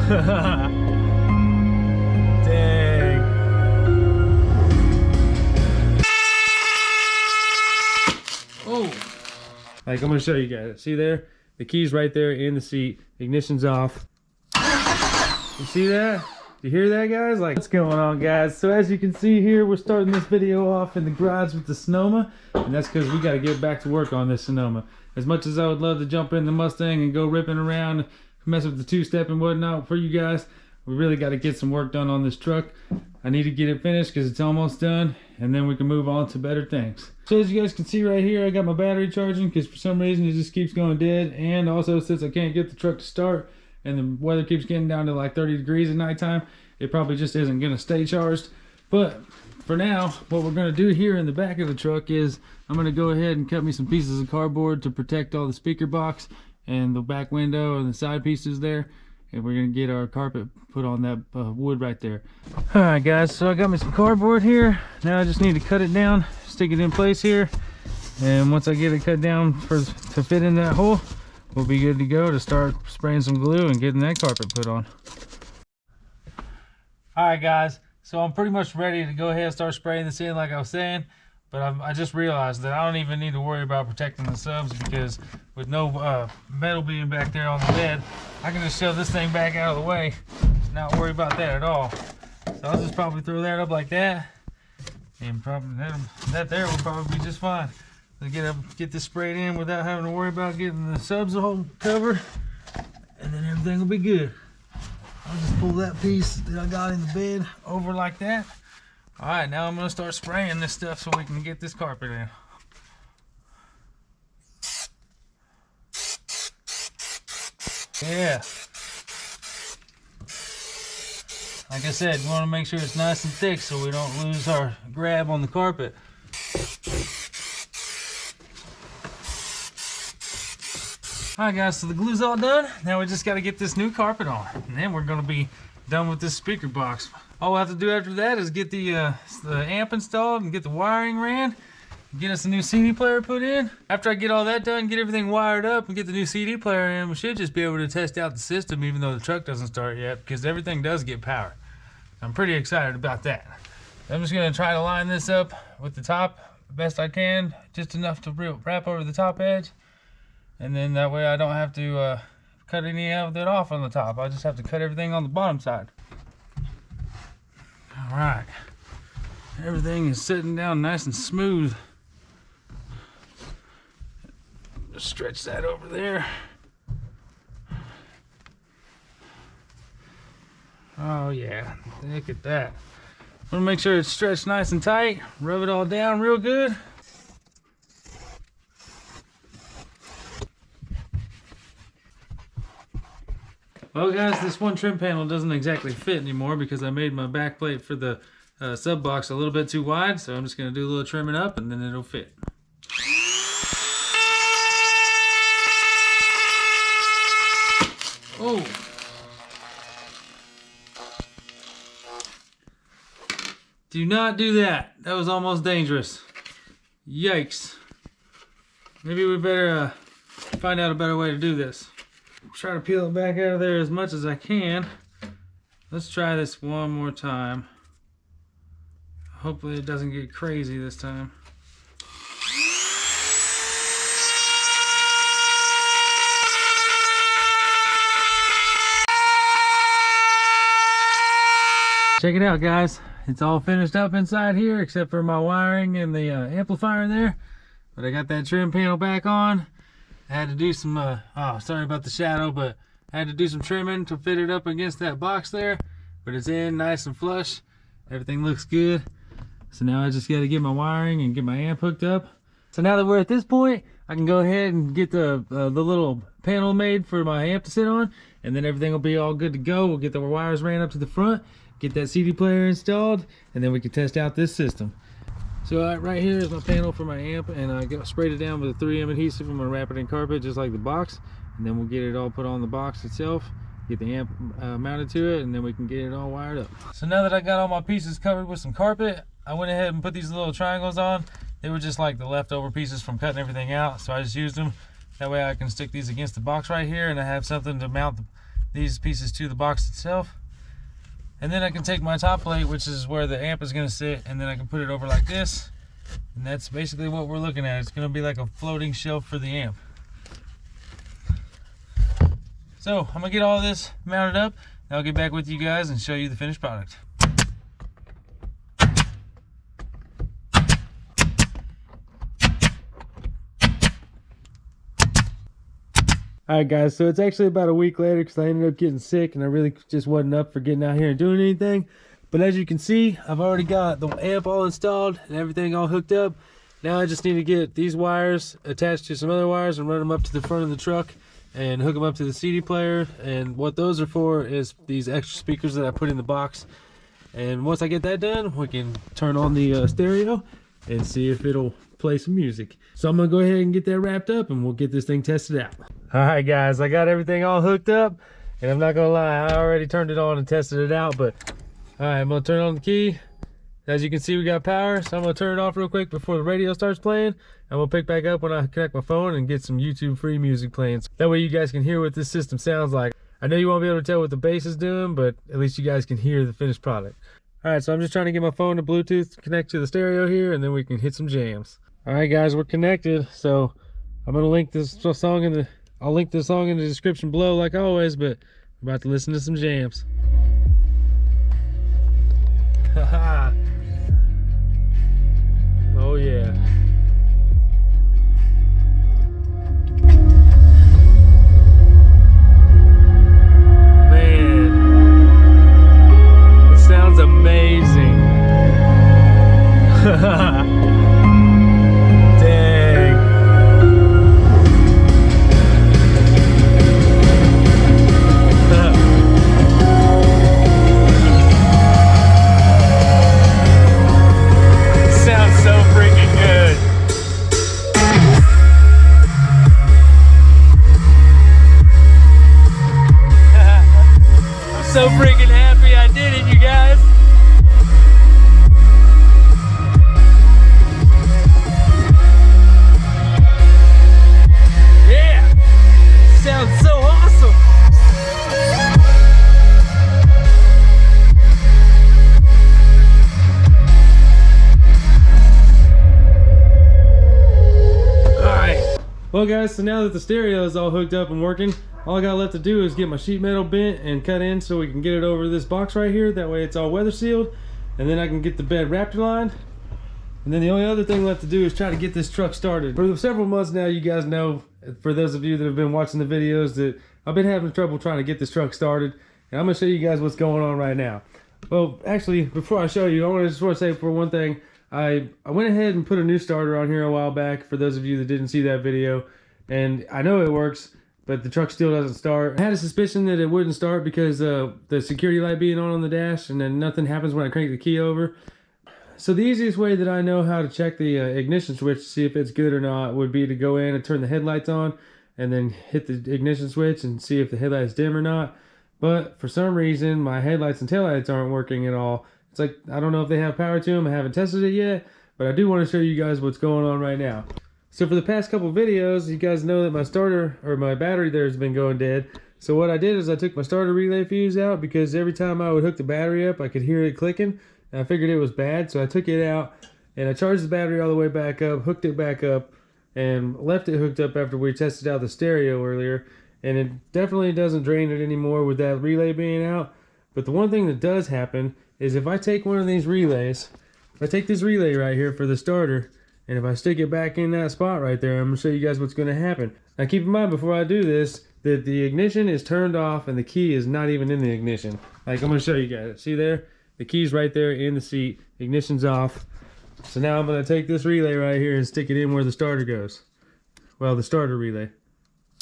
Dang. Oh. Like, I'm gonna show you guys. See there? The key's right there in the seat. Ignition's off. You see that? You hear that, guys? Like, what's going on, guys? So as you can see here, we're starting this video off in the garage with the Sonoma, and that's because we got to get back to work on this Sonoma. As much as I would love to jump in the Mustang and go ripping around, mess with the two-step and whatnot for you guys, we really got to get some work done on this truck. I need to get it finished because it's almost done, and then we can move on to better things. So as you guys can see right here, I got my battery charging because for some reason it just keeps going dead, and also since I can't get the truck to start and the weather keeps getting down to like 30 degrees at nighttime, it probably just isn't going to stay charged. But for now, what we're going to do here in the back of the truck is I'm going to go ahead and cut me some pieces of cardboard to protect all the speaker box and the back window and the side pieces there, and we're going to get our carpet put on that wood right there. All right, guys, so I got me some cardboard here. Now I just need to cut it down, stick it in place here, and once I get it cut down to fit in that hole, we'll be good to go to start spraying some glue and getting that carpet put on. All right, guys, so I'm pretty much ready to go ahead and start spraying this in like I was saying, but I just realized that I don't even need to worry about protecting the subs because with no metal being back there on the bed, I can just shove this thing back out of the way and not worry about that at all. So I'll just probably throw that up like that, and probably that there will probably be just fine. Get this sprayed in without having to worry about getting the subs all covered, and then everything will be good. I'll just pull that piece that I got in the bed over like that. All right, now I'm gonna start spraying this stuff so we can get this carpet in. Yeah. Like I said, we want to make sure it's nice and thick so we don't lose our grab on the carpet. Alright guys, so the glue's all done. Now we just got to get this new carpet on, and then we're going to be done with this speaker box. All we'll have to do after that is get the amp installed and get the wiring ran, get us a new CD player put in. After I get all that done, get everything wired up and get the new CD player in, we should just be able to test out the system even though the truck doesn't start yet, because everything does get power. I'm pretty excited about that. I'm just going to try to line this up with the top the best I can, just enough to wrap over the top edge. And then that way I don't have to cut any of it off on the top. I just have to cut everything on the bottom side. All right. Everything is sitting down nice and smooth. Just stretch that over there. Oh yeah, look at that. I'm gonna make sure it's stretched nice and tight. Rub it all down real good. Well guys, this one trim panel doesn't exactly fit anymore because I made my back plate for the sub box a little bit too wide, so I'm just going to do a little trimming up and then it'll fit. Oh! Do not do that. That was almost dangerous. Yikes. Maybe we better find out a better way to do this. Try to peel it back out of there as much as I can. Let's try this one more time. Hopefully it doesn't get crazy this time. Check it out, guys. It's all finished up inside here except for my wiring and the amplifier in there. But I got that trim panel back on. I had to do some, oh, sorry about the shadow, but I had to do some trimming to fit it up against that box there. But it's in nice and flush. Everything looks good. So now I just got to get my wiring and get my amp hooked up. So now that we're at this point, I can go ahead and get the little panel made for my amp to sit on. And then everything will be all good to go. We'll get the wires ran up to the front, get that CD player installed, and then we can test out this system. So right here is my panel for my amp, and I sprayed it down with a 3M adhesive. I'm going to wrap it in carpet just like the box, and then we'll get it all put on the box itself, get the amp mounted to it, and then we can get it all wired up. So now that I got all my pieces covered with some carpet, I went ahead and put these little triangles on. They were just like the leftover pieces from cutting everything out, so I just used them. That way I can stick these against the box right here, and I have something to mount these pieces to the box itself. And then I can take my top plate, which is where the amp is going to sit, and then I can put it over like this. And that's basically what we're looking at. It's going to be like a floating shelf for the amp. So I'm going to get all this mounted up, and I'll get back with you guys and show you the finished product. Alright guys, so it's actually about a week later because I ended up getting sick and I really just wasn't up for getting out here and doing anything. But as you can see, I've already got the amp all installed and everything all hooked up. Now I just need to get these wires attached to some other wires and run them up to the front of the truck and hook them up to the CD player. And what those are for is these extra speakers that I put in the box. And once I get that done, we can turn on the stereo and see if it'll play some music. So I'm gonna go ahead and get that wrapped up and we'll get this thing tested out. All right guys, I got everything all hooked up and I'm not gonna lie, I already turned it on and tested it out, but all right, I'm gonna turn on the key. As you can see, we got power, so I'm gonna turn it off real quick before the radio starts playing. I'm gonna pick back up when I connect my phone and get some YouTube free music playing. That way you guys can hear what this system sounds like. I know you won't be able to tell what the bass is doing, but at least you guys can hear the finished product. All right, so I'm just trying to get my phone to Bluetooth connect to the stereo here, and then we can hit some jams. All right guys, we're connected, so I'm gonna link this song in the I'll link the song in the description below like always, but I'm about to listen to some jams. Haha. Oh yeah. Man, it sounds amazing. So freaking happy I did it, you guys. Yeah, sounds so awesome. All right. Well guys, so now that the stereo is all hooked up and working, all I got left to do is get my sheet metal bent and cut in so we can get it over this box right here. That way it's all weather sealed. And then I can get the bed wrapped lined. And then the only other thing left to do is try to get this truck started. For several months now, you guys know, for those of you that have been watching the videos, that I've been having trouble trying to get this truck started. And I'm going to show you guys what's going on right now. Well, actually, before I show you, I just want to say for one thing, I went ahead and put a new starter on here a while back, for those of you that didn't see that video. And I know it works, but the truck still doesn't start. I had a suspicion that it wouldn't start because the security light being on the dash, and then nothing happens when I crank the key over. So the easiest way that I know how to check the ignition switch to see if it's good or not would be to go in and turn the headlights on and then hit the ignition switch and see if the headlight's dim or not. But for some reason, my headlights and taillights aren't working at all. It's like, I don't know if they have power to them. I haven't tested it yet, but I do want to show you guys what's going on right now. So for the past couple videos, you guys know that my starter, or my battery there, has been going dead. So what I did is I took my starter relay fuse out, because every time I would hook the battery up, I could hear it clicking, and I figured it was bad. So I took it out and I charged the battery all the way back up, hooked it back up, and left it hooked up after we tested out the stereo earlier. And it definitely doesn't drain it anymore with that relay being out. But the one thing that does happen is if I take one of these relays, if I take this relay right here for the starter, and if I stick it back in that spot right there, I'm going to show you guys what's going to happen. Now keep in mind before I do this, that the ignition is turned off and the key is not even in the ignition. Like, I'm going to show you guys. See there? The key's right there in the seat. Ignition's off. So now I'm going to take this relay right here and stick it in where the starter goes. Well, the starter relay.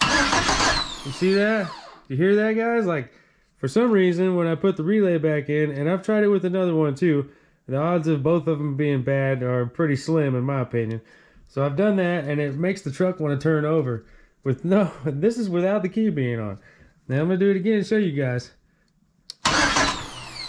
You see that? You hear that, guys? Like, for some reason, when I put the relay back in, and I've tried it with another one too, the odds of both of them being bad are pretty slim in my opinion. So I've done that, and it makes the truck want to turn over. This is without the key being on. Now I'm going to do it again and show you guys.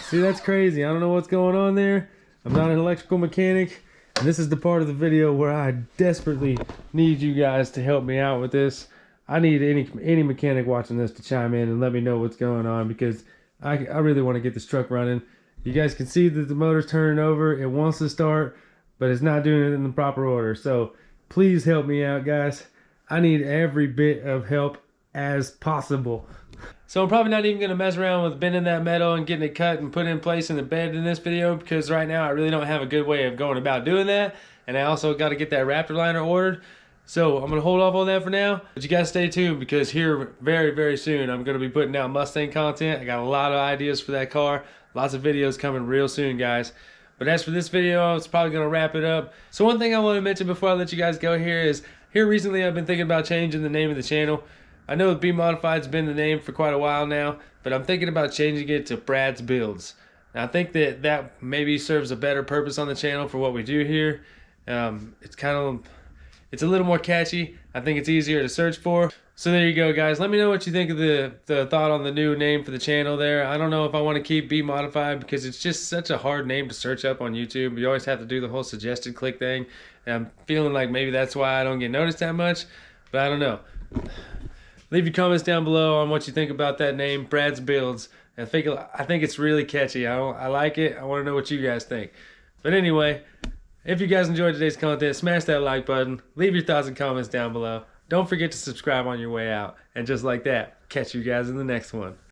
See, that's crazy. I don't know what's going on there. I'm not an electrical mechanic. And this is the part of the video where I desperately need you guys to help me out with this. I need any mechanic watching this to chime in and let me know what's going on, because I really want to get this truck running. You guys can see that the motor's turning over. It wants to start, but it's not doing it in the proper order. So please help me out, guys. I need every bit of help as possible. So I'm probably not even going to mess around with bending that metal and getting it cut and put in place in the bed in this video, because right now I really don't have a good way of going about doing that. And I also got to get that Raptor liner ordered. So I'm going to hold off on that for now. But you guys stay tuned, because here very, very soon I'm going to be putting out Mustang content. I got a lot of ideas for that car. Lots of videos coming real soon, guys. But as for this video, it's probably going to wrap it up. So one thing I want to mention before I let you guys go here is, here recently I've been thinking about changing the name of the channel. I know Be Modified's been the name for quite a while now, but I'm thinking about changing it to Bradz Buildz. Now I think that maybe serves a better purpose on the channel for what we do here. It's a little more catchy. I think it's easier to search for. So there you go, guys. Let me know what you think of the thought on the new name for the channel there. I don't know if I want to keep Be Modified, because it's just such a hard name to search up on YouTube. You always have to do the whole suggested click thing. And I'm feeling like maybe that's why I don't get noticed that much, but I don't know. Leave your comments down below on what you think about that name, Bradz Buildz. I think it's really catchy. I like it. I want to know what you guys think. But anyway, if you guys enjoyed today's content, smash that like button. Leave your thoughts and comments down below. Don't forget to subscribe on your way out. And just like that, catch you guys in the next one.